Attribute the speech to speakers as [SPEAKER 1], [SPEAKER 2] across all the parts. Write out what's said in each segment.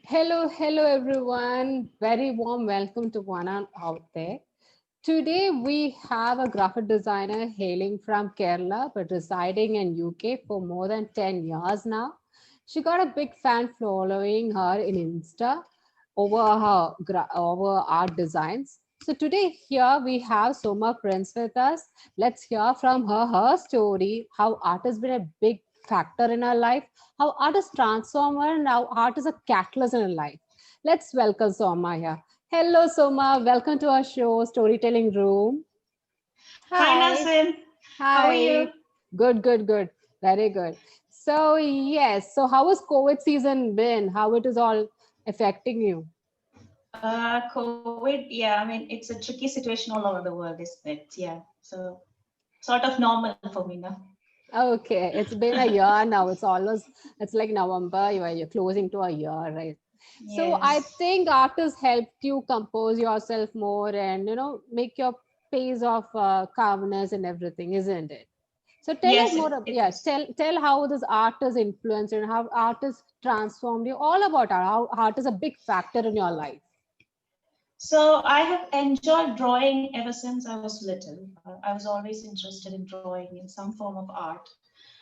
[SPEAKER 1] Hello everyone. Very warm welcome to One On Out There. Today we have a graphic designer hailing from Kerala but residing in UK for more than 10 years now. She got a big fan following her in Insta over art designs. So today here we have Soma Prince with us. Let's hear from her story, how art has been a big factor in her life, how art is transformer, and how art is a catalyst in her life. Let's welcome Soma here. Hello, Soma. Welcome to our show, Storytelling Room.
[SPEAKER 2] Hi
[SPEAKER 1] Hi.
[SPEAKER 2] Nasin, how are you?
[SPEAKER 1] Hi. Good. Very good. So, yes. So, how has COVID season been? How it is all affecting you?
[SPEAKER 2] COVID, yeah, I mean, it's a tricky situation all over the world, isn't it? Yeah, so sort of normal for me now.
[SPEAKER 1] Okay. It's been a year now. It's like November. You're closing to a year, right? So, I
[SPEAKER 2] Yes,
[SPEAKER 1] think art has helped you compose yourself more and, make your pace of calmness and everything, isn't it? So tell us
[SPEAKER 2] yes,
[SPEAKER 1] more.
[SPEAKER 2] it
[SPEAKER 1] Yeah,
[SPEAKER 2] is.
[SPEAKER 1] tell how this art has influenced you and how art has transformed you. All about art. How art is a big factor in your life.
[SPEAKER 2] So I have enjoyed drawing ever since I was little. I was always interested in drawing in some form of art.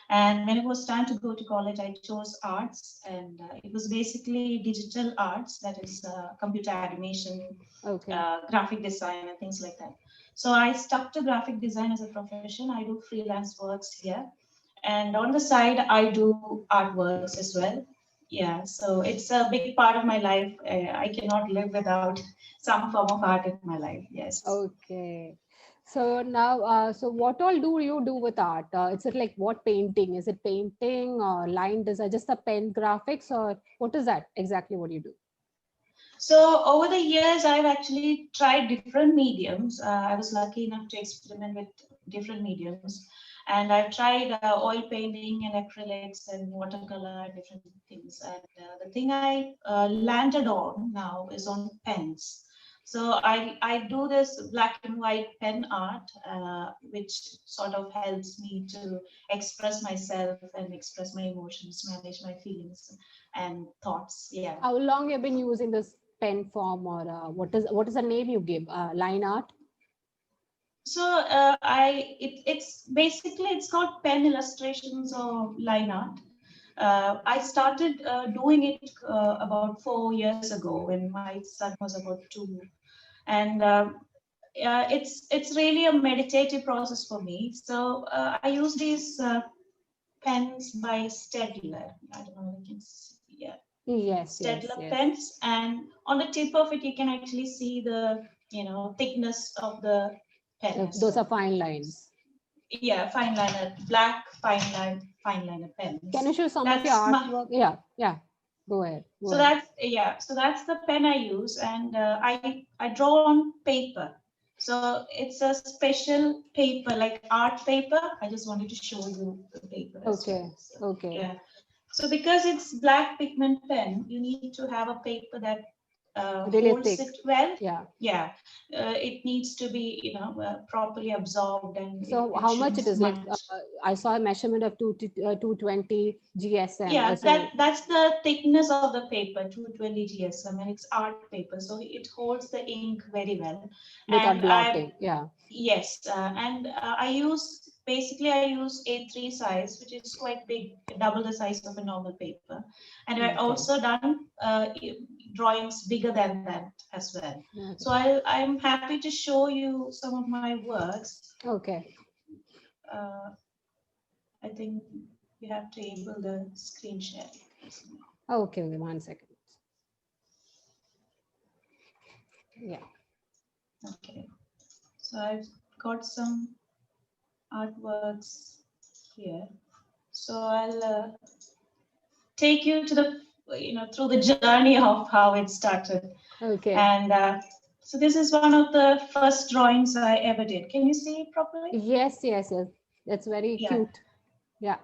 [SPEAKER 2] And when it was time to go to college, I chose arts, and it was basically digital arts, that is computer animation,
[SPEAKER 1] Okay.
[SPEAKER 2] graphic design, and things like that. So I stuck to graphic design as a profession. I do freelance works here, and on the side, I do artworks as well. Yeah, so it's a big part of my life. I cannot live without some form of art in my life. Yes.
[SPEAKER 1] Okay. So now, so what all do you do with art? Is it like what painting? Is it painting or line design? Just the pen graphics, or what is that exactly? What do you do?
[SPEAKER 2] So over the years, I've actually tried different mediums. I was lucky enough to experiment with different mediums, and I've tried oil painting and acrylics and watercolor, different things. And the thing I landed on now is on pens. So I do this black and white pen art, which sort of helps me to express myself and express my emotions, manage my feelings and thoughts. Yeah.
[SPEAKER 1] How long you have been using this pen form, or what is the name you give? Line art.
[SPEAKER 2] So it's basically it's called pen illustrations or line art. I started doing it about 4 years ago when my son was about 2, and it's really a meditative process for me. So I use these pens by Stedler. I don't know if you can see. Yeah,
[SPEAKER 1] Yes, yes,
[SPEAKER 2] Stedler
[SPEAKER 1] yes.
[SPEAKER 2] pens, and on the tip of it you can actually see the thickness of the pen as
[SPEAKER 1] Those are
[SPEAKER 2] well.
[SPEAKER 1] fine lines.
[SPEAKER 2] Yeah, fine liner, black fine liner
[SPEAKER 1] Can you
[SPEAKER 2] pens.
[SPEAKER 1] show some of your
[SPEAKER 2] That's my
[SPEAKER 1] artwork? Yeah, yeah. Go ahead. Go
[SPEAKER 2] so
[SPEAKER 1] ahead.
[SPEAKER 2] that's yeah, so that's the pen I use, and I draw on paper. So it's a special paper, like art paper. I just wanted to show you the paper as well.
[SPEAKER 1] Okay,
[SPEAKER 2] So,
[SPEAKER 1] okay.
[SPEAKER 2] yeah. So because it's black pigment pen, you need to have a paper that
[SPEAKER 1] Really
[SPEAKER 2] holds
[SPEAKER 1] thick.
[SPEAKER 2] it well.
[SPEAKER 1] Yeah.
[SPEAKER 2] Yeah, it needs to be properly absorbed, and
[SPEAKER 1] So
[SPEAKER 2] it
[SPEAKER 1] how much
[SPEAKER 2] shouldn't
[SPEAKER 1] it is? Like
[SPEAKER 2] smudge.
[SPEAKER 1] I saw a measurement of 220 GSM.
[SPEAKER 2] Yeah,
[SPEAKER 1] So
[SPEAKER 2] that's the thickness of the paper, 220 GSM, and it's art paper, so it holds the ink very well. And
[SPEAKER 1] without
[SPEAKER 2] I
[SPEAKER 1] blotting. Yeah.
[SPEAKER 2] yes, and I use basically I use A3 size, which is quite big, double the size of a normal paper. And I
[SPEAKER 1] Okay.
[SPEAKER 2] also done drawings bigger than that as well. So
[SPEAKER 1] Okay.
[SPEAKER 2] I'm happy to show you some of my works.
[SPEAKER 1] Okay.
[SPEAKER 2] Uh, I think you have to enable the screen share.
[SPEAKER 1] Okay. 1 second. Yeah.
[SPEAKER 2] Okay. So I've got some artworks here. So I'll take you to the through the journey of how it started.
[SPEAKER 1] Okay.
[SPEAKER 2] And so this is one of the first drawings I ever did. Can you see it properly?
[SPEAKER 1] Yes, yes, yes. That's very
[SPEAKER 2] Yeah.
[SPEAKER 1] cute. Yeah.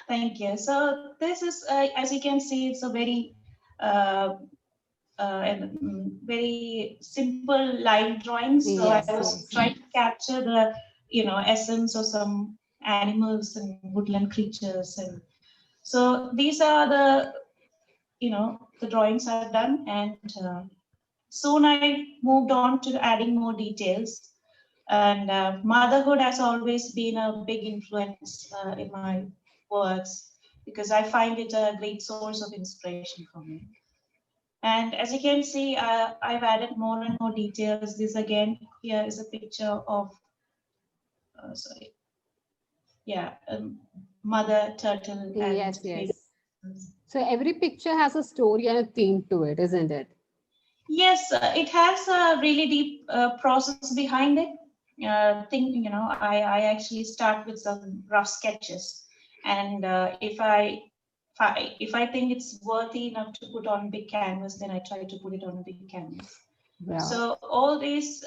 [SPEAKER 2] Thank you. So this is, as you can see, it's a very uh, very simple line drawing. So I
[SPEAKER 1] Yes,
[SPEAKER 2] was
[SPEAKER 1] yes.
[SPEAKER 2] trying to capture the essence of some animals and woodland creatures, and so these are the the drawings are done, and soon I moved on to adding more details. And motherhood has always been a big influence in my works, because I find it a great source of inspiration for me. And as you can see, I've added more and more details. This again, here is a picture of, sorry, yeah, mother turtle and
[SPEAKER 1] Yes,
[SPEAKER 2] baby.
[SPEAKER 1] yes. So every picture has a story and a theme to it, isn't it?
[SPEAKER 2] Yes, it has a really deep process behind it. I actually start with some rough sketches, and if I think it's worthy enough to put on big canvas, then I try to put it on a big canvas.
[SPEAKER 1] Yeah.
[SPEAKER 2] So all these,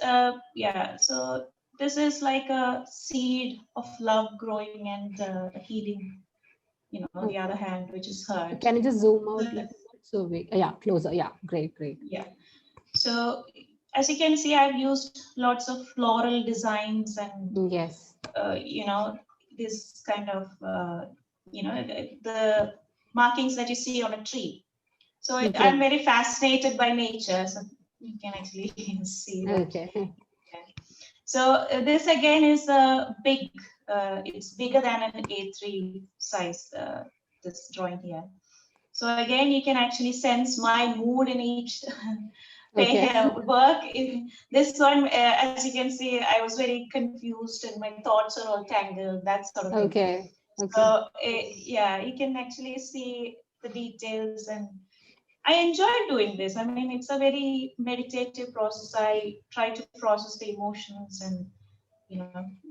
[SPEAKER 2] yeah. So this is like a seed of love growing and healing. The other hand, which is hurt.
[SPEAKER 1] Can you just zoom out a little bit so we, yeah, closer. Yeah, great, great.
[SPEAKER 2] Yeah. So as you can see, I've used lots of floral designs and
[SPEAKER 1] Yes.
[SPEAKER 2] This kind of the markings that you see on a tree. So
[SPEAKER 1] Okay.
[SPEAKER 2] I'm very fascinated by nature, so you can actually see that.
[SPEAKER 1] Okay.
[SPEAKER 2] So this again is a big. It's bigger than an A3 size. This drawing here. So again, you can actually sense my mood in each work. This one, as you can see, I was very confused and my thoughts are all tangled, that sort of thing.
[SPEAKER 1] Okay.
[SPEAKER 2] So yeah, you can actually see the details, and I enjoy doing this. I mean, it's a very meditative process. I try to process the emotions, and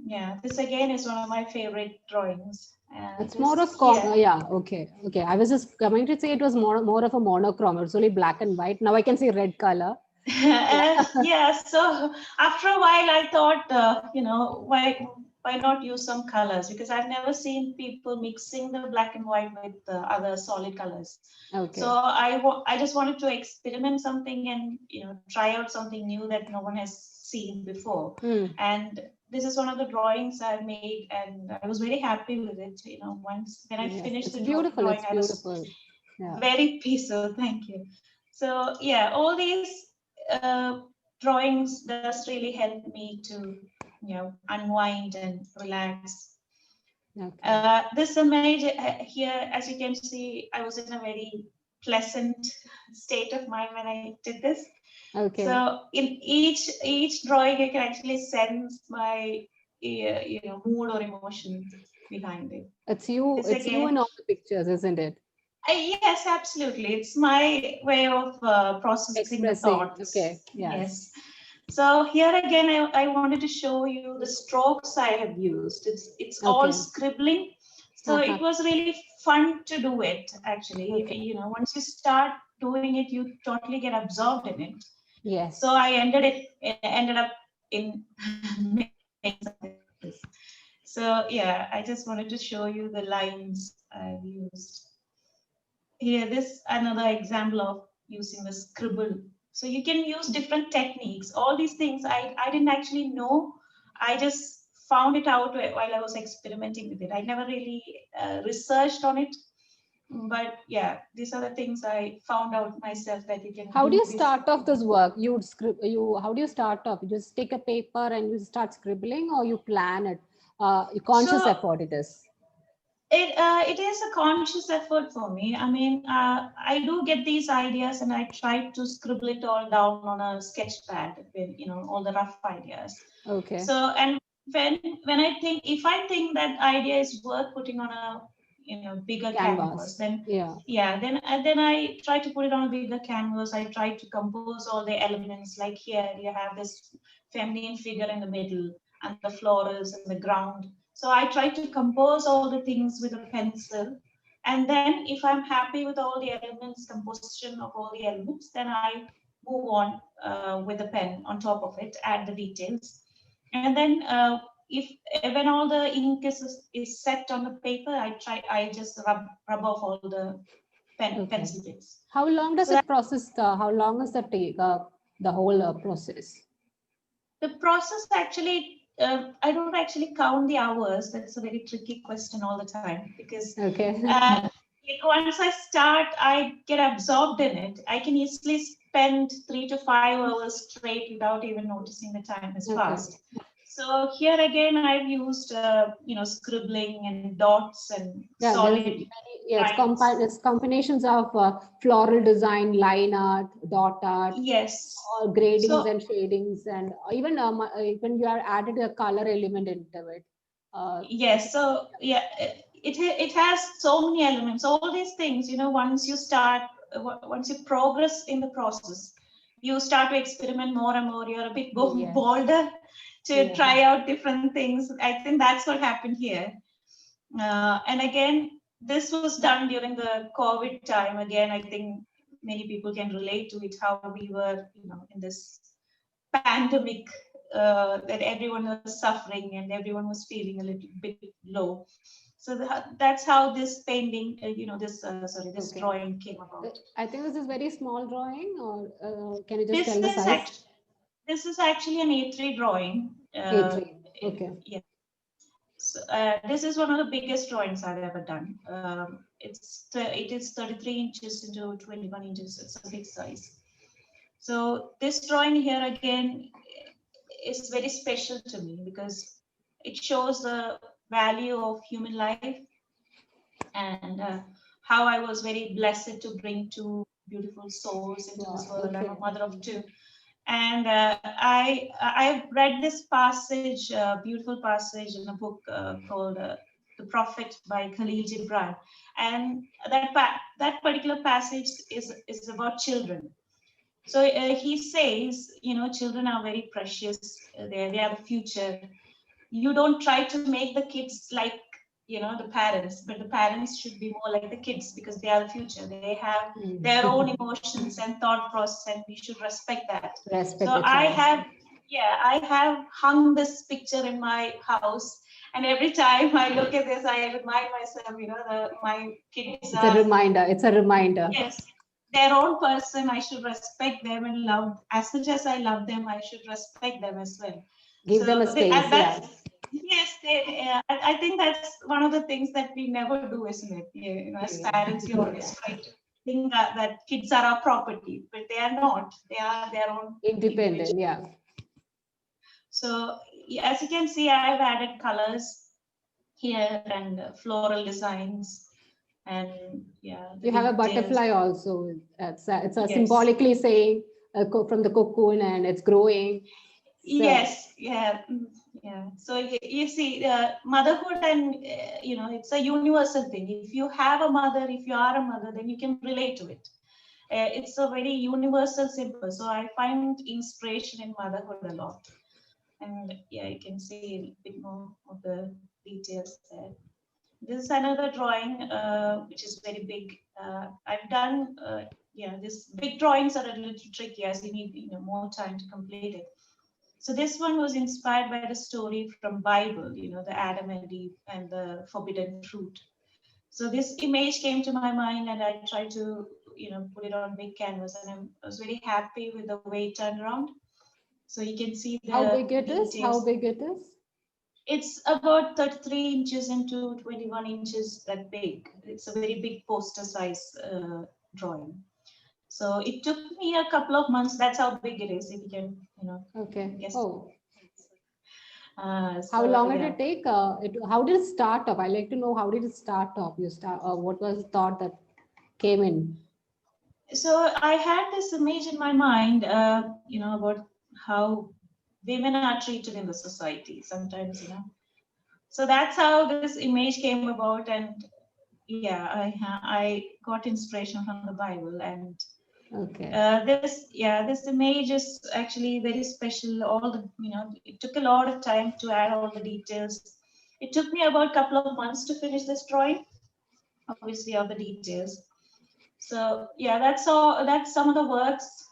[SPEAKER 2] yeah, this again is one of my favorite drawings.
[SPEAKER 1] It's more of yeah, okay. I was just coming to say it was more of a monochrome. It's only black and white. Now I can see red color.
[SPEAKER 2] Yeah. So after a while, I thought, why not use some colors? Because I've never seen people mixing the black and white with other solid colors.
[SPEAKER 1] Okay.
[SPEAKER 2] So I just wanted to experiment something and try out something new that no one has seen before. And this is one of the drawings I've made, and I was very happy with it. Once when I finished the
[SPEAKER 1] beautiful.
[SPEAKER 2] drawing,
[SPEAKER 1] It's
[SPEAKER 2] I was
[SPEAKER 1] beautiful. Yeah.
[SPEAKER 2] very peaceful. Thank you. So yeah, all these drawings does really help me to unwind and relax.
[SPEAKER 1] Okay.
[SPEAKER 2] This image here, as you can see, I was in a very pleasant state of mind when I did this.
[SPEAKER 1] Okay.
[SPEAKER 2] So in each drawing, I can actually sense my mood or emotion behind it.
[SPEAKER 1] It's you. It's you in all the pictures, isn't it?
[SPEAKER 2] Yes, absolutely. It's my way of processing the thoughts.
[SPEAKER 1] Okay.
[SPEAKER 2] Yes. So here again, I wanted to show you the strokes I have used. It's all scribbling. So it was really fun to do it, actually. Once you start doing it, you totally get absorbed in it.
[SPEAKER 1] Yes.
[SPEAKER 2] So I ended up in So yeah, I just wanted to show you the lines I've used. Here, this another example of using the scribble. So you can use different techniques. All these things I didn't actually know. I just found it out while I was experimenting with it. I never really researched on it. But yeah, these are the things I found out myself that you can.
[SPEAKER 1] How do you start off this work? How do you start off? You just take a paper and you start scribbling, or you plan it? Conscious effort it is.
[SPEAKER 2] It is a conscious effort for me. I mean, I do get these ideas and I try to scribble it all down on a sketch pad with all the rough ideas.
[SPEAKER 1] Okay.
[SPEAKER 2] So and when I think, if I think that idea is worth putting on a bigger canvas, then then I try to put it on a bigger canvas. I try to compose all the elements. Like here, you have this feminine figure in the middle, and the florals and the ground. So I try to compose all the things with a pencil. And then if I'm happy with all the elements, composition of all the elements, then I move on with a pen on top of it, add the details. And then when all the ink is set on the paper, I just rub off all the pencil bits.
[SPEAKER 1] How long does it process? How long does that take? The whole process?
[SPEAKER 2] The process actually, I don't actually count the hours. That's a very tricky question all the time, because once I start, I get absorbed in it. I can easily spend 3 to 5 hours straight without even noticing the time has
[SPEAKER 1] Okay.
[SPEAKER 2] passed. So here again, I've used scribbling and dots and
[SPEAKER 1] Yeah,
[SPEAKER 2] solid lines.
[SPEAKER 1] it's combinations of floral design, line art, dot art,
[SPEAKER 2] Yes.
[SPEAKER 1] or gradings
[SPEAKER 2] So
[SPEAKER 1] and shadings, and even you are added a color element into it.
[SPEAKER 2] yes, so yeah, it has so many elements. All these things, once you start, once you progress in the process, you start to experiment more and more. You're a bit
[SPEAKER 1] Yes.
[SPEAKER 2] bolder to
[SPEAKER 1] Yeah.
[SPEAKER 2] try out different things. I think that's what happened here. And again, this was done during the COVID time. Again, I think many people can relate to it, how we were, in this pandemic, that everyone was suffering and everyone was feeling a little bit low. So that's how this painting, this
[SPEAKER 1] Okay.
[SPEAKER 2] drawing came about.
[SPEAKER 1] I think this is very small drawing, or can you just
[SPEAKER 2] This
[SPEAKER 1] tell the
[SPEAKER 2] is
[SPEAKER 1] size?
[SPEAKER 2] this is actually an A3 drawing.
[SPEAKER 1] A3. Okay.
[SPEAKER 2] Yeah. So, this is one of the biggest drawings I've ever done. It is 33 inches into 21 inches. It's a big size. So this drawing here again is very special to me because it shows the value of human life and how I was very blessed to bring two beautiful souls into this
[SPEAKER 1] Wow.
[SPEAKER 2] world. I'm
[SPEAKER 1] Okay.
[SPEAKER 2] a mother of two, and I've read this passage, beautiful passage in a book called "The Prophet" by Khalil Gibran, and that particular passage is about children. So he says, children are very precious. They are the future. You don't try to make the kids like, the parents, but the parents should be more like the kids because they are the future. They have their own emotions and thought process, and we should respect that.
[SPEAKER 1] Respect
[SPEAKER 2] So
[SPEAKER 1] the child.
[SPEAKER 2] I have hung this picture in my house, and every time I look at this, I remind myself, my kids
[SPEAKER 1] It's a reminder. It's a reminder.
[SPEAKER 2] yes, their own person. I should respect them and love as much as I love them. I should respect them as well.
[SPEAKER 1] Give them a space. Yeah.
[SPEAKER 2] Yes, I think that's one of the things that we never do, isn't it? As parents, you always try to think that kids are our property, but they are not. They are their own
[SPEAKER 1] Independent.
[SPEAKER 2] individual.
[SPEAKER 1] Yeah.
[SPEAKER 2] So as you can see, I've added colors here and floral designs, and yeah.
[SPEAKER 1] You have a
[SPEAKER 2] details.
[SPEAKER 1] butterfly also. It's a
[SPEAKER 2] Yes.
[SPEAKER 1] symbolically saying from the cocoon and it's growing. So,
[SPEAKER 2] Yes, yeah, yeah. So you see, motherhood, and it's a universal thing. If you have a mother, if you are a mother, then you can relate to it. It's a very universal symbol. So I find inspiration in motherhood a lot. And yeah, you can see a bit more of the details there. This is another drawing, which is very big. I've done, these big drawings are a little tricky as you need more time to complete it. So this one was inspired by the story from Bible, the Adam and Eve and the forbidden fruit. So this image came to my mind, and I tried to, put it on big canvas, and I was very happy with the way it turned around. So you can see the
[SPEAKER 1] how big it is?
[SPEAKER 2] details.
[SPEAKER 1] How big it is?
[SPEAKER 2] It's about 33 inches into 21 inches that big. It's a very big poster size drawing. So it took me a couple of months. That's how big it is, if you can,
[SPEAKER 1] Okay.
[SPEAKER 2] guess.
[SPEAKER 1] Oh.
[SPEAKER 2] So,
[SPEAKER 1] How long did it take? How did it start off? I like to know how did it start off? What was the thought that came in?
[SPEAKER 2] So I had this image in my mind, about how women are treated in the society sometimes, So that's how this image came about, and yeah, I got inspiration from the Bible, and
[SPEAKER 1] Okay.
[SPEAKER 2] this image is actually very special. All the it took a lot of time to add all the details. It took me about a couple of months to finish this drawing, obviously all the details. So yeah, that's all. That's some of the works.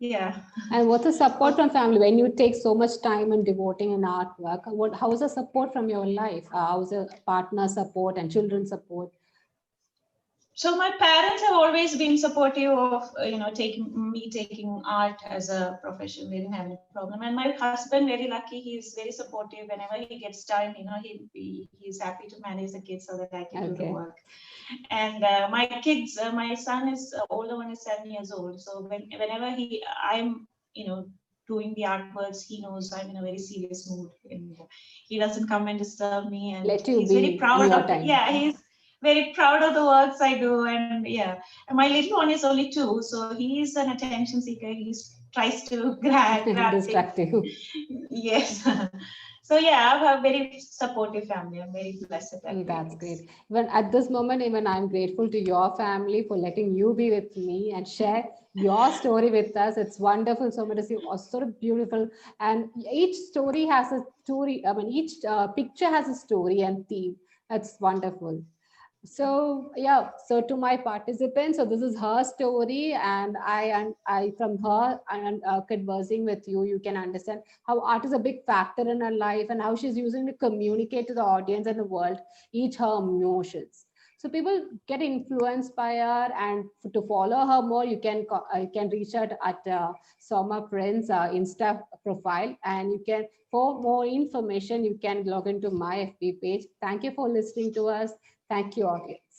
[SPEAKER 2] Yeah.
[SPEAKER 1] And what's the support from family when you take so much time in devoting an artwork? How's the support from your life? How's the partner support and children support?
[SPEAKER 2] So my parents have always been supportive of taking art as a profession. They didn't have any problem. And my husband, very lucky, he's very supportive. Whenever he gets time, he's happy to manage the kids so that I can do the
[SPEAKER 1] Okay.
[SPEAKER 2] work. And my kids, my son is older one is 7 years old. So whenever I'm doing the artworks, he knows I'm in a very serious mood, and he doesn't come and disturb me. And
[SPEAKER 1] Let you
[SPEAKER 2] he's very
[SPEAKER 1] be in
[SPEAKER 2] proud
[SPEAKER 1] your
[SPEAKER 2] of
[SPEAKER 1] time.
[SPEAKER 2] he's very proud of the works I do. And yeah, and my little one is only 2, so he's an attention seeker. He tries to grab things.
[SPEAKER 1] Distract you.
[SPEAKER 2] Yes. So yeah, I have a very supportive family. I'm very blessed that way.
[SPEAKER 1] That's
[SPEAKER 2] Yes.
[SPEAKER 1] great. Even at this moment, even I'm grateful to your family for letting you be with me and share your story with us. It's wonderful. So many sort of beautiful. And each story has a story. I mean, each picture has a story and theme. That's wonderful. So yeah, so to my participants, so this is her story, and I from her and conversing with you, you can understand how art is a big factor in her life and how she's using to communicate to the audience and the world each her emotions. So people get influenced by her, and to follow her more, you can reach out at Soma Prince Insta profile, and you can, for more information, you can log into my FB page. Thank you for listening to us. Thank you, audience.